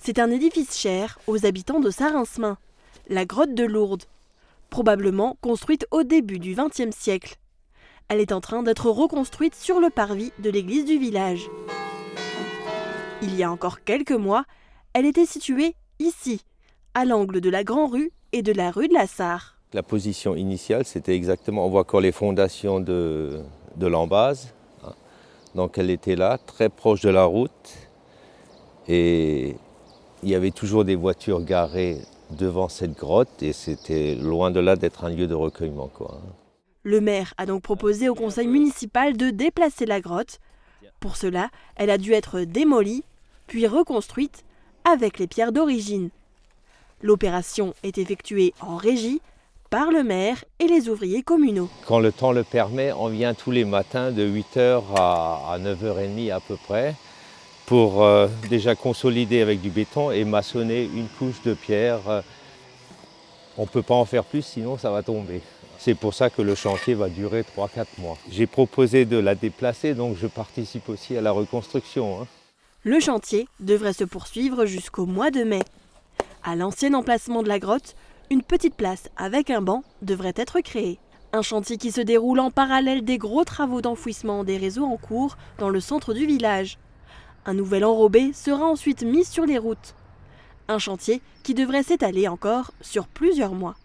C'est un édifice cher aux habitants de Sarin-Smain, la grotte de Lourdes, probablement construite au début du XXe siècle. Elle est en train d'être reconstruite sur le parvis de l'église du village. Il y a encore quelques mois, elle était située ici, à l'angle de la Grand Rue et de la rue de la Sarre. La position initiale, c'était exactement, on voit encore les fondations de l'embase. Donc elle était là, très proche de la route. Et il y avait toujours des voitures garées devant cette grotte et c'était loin de là d'être un lieu de recueillement, quoi. Le maire a donc proposé au conseil municipal de déplacer la grotte. Pour cela, elle a dû être démolie, puis reconstruite avec les pierres d'origine. L'opération est effectuée en régie par le maire et les ouvriers communaux. Quand le temps le permet, on vient tous les matins de 8h à 9h30 à peu près pour déjà consolider avec du béton et maçonner une couche de pierre. On ne peut pas en faire plus, sinon ça va tomber. C'est pour ça que le chantier va durer 3-4 mois. J'ai proposé de la déplacer, donc je participe aussi à la reconstruction. Le chantier devrait se poursuivre jusqu'au mois de mai. À l'ancien emplacement de la grotte, une petite place avec un banc devrait être créée. Un chantier qui se déroule en parallèle des gros travaux d'enfouissement des réseaux en cours dans le centre du village. Un nouvel enrobé sera ensuite mis sur les routes. Un chantier qui devrait s'étaler encore sur plusieurs mois.